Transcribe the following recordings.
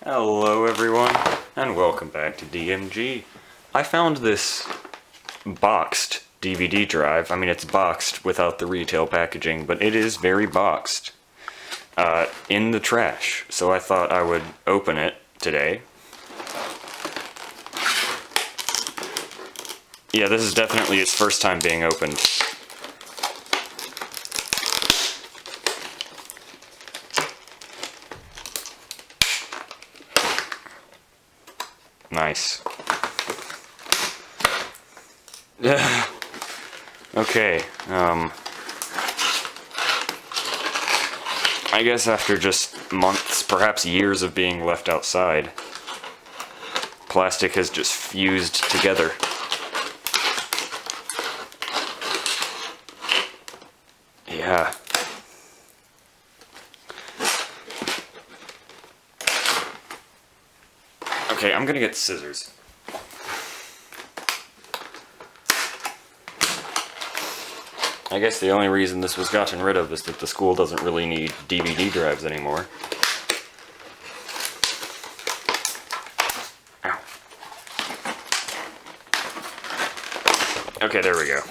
Hello everyone, and welcome back to DMG. I found this boxed DVD drive. I mean, it's boxed without the retail packaging, but it is very boxed. In the trash, so I thought I would open it today. Yeah, this is definitely its first time being opened. Nice. Okay, I guess after just months, perhaps years of being left outside, plastic has just fused together. Yeah. Okay, I'm gonna get scissors. I guess the only reason this was gotten rid of is that the school doesn't really need DVD drives anymore. Ow. Okay, there we go.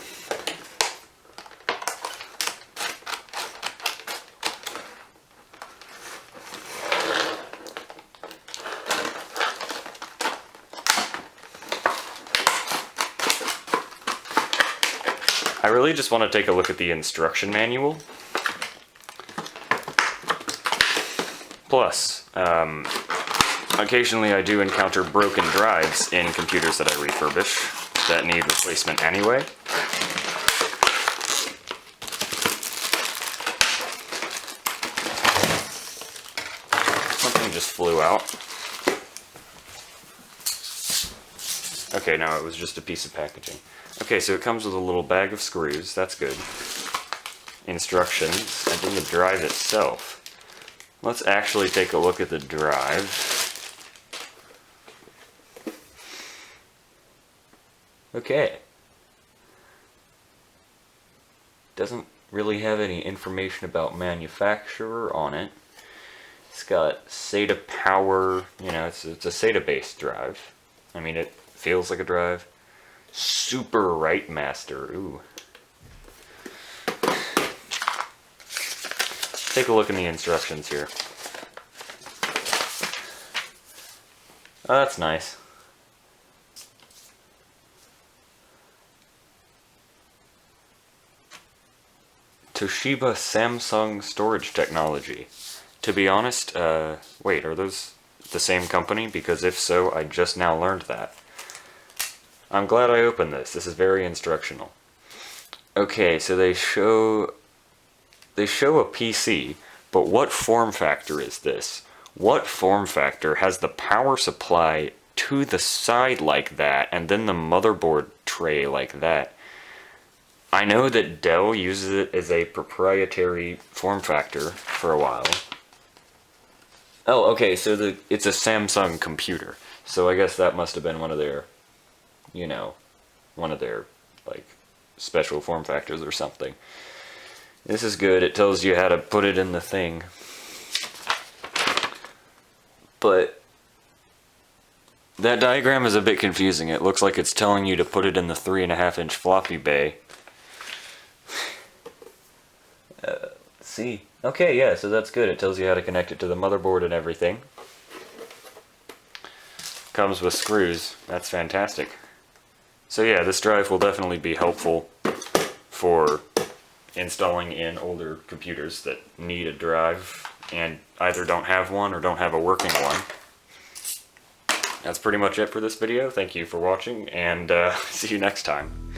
I really just want to take a look at the instruction manual. Plus, occasionally I do encounter broken drives in computers that I refurbish that need replacement anyway. Something just flew out. Okay, no, it was just a piece of packaging. Okay, so it comes with a little bag of screws, that's good. Instructions, and then the drive itself. Let's actually take a look at the drive. Okay. Doesn't really have any information about manufacturer on it. It's got SATA power, you know, it's a SATA-based drive. I mean, it feels like a drive. Super Write Master, ooh. Take a look in the instructions here. Oh, that's nice. Toshiba Samsung storage technology. To be honest, wait, are those the same company? Because if so, I just now learned that. I'm glad I opened this. This is very instructional. Okay, so they show a PC, but what form factor is this? What form factor has the power supply to the side like that, and then the motherboard tray like that? I know that Dell uses it as a proprietary form factor for a while. Oh, okay, so it's a Samsung computer. So I guess that must have been one of their, you know, one of their, like, special form factors or something. This is good. It tells you how to put it in the thing. But that diagram is a bit confusing. It looks like it's telling you to put it in the 3.5-inch floppy bay. Let's see. Okay, yeah, so that's good. It tells you how to connect it to the motherboard and everything. Comes with screws. That's fantastic. So yeah, this drive will definitely be helpful for installing in older computers that need a drive and either don't have one or don't have a working one. That's pretty much it for this video. Thank you for watching, and see you next time.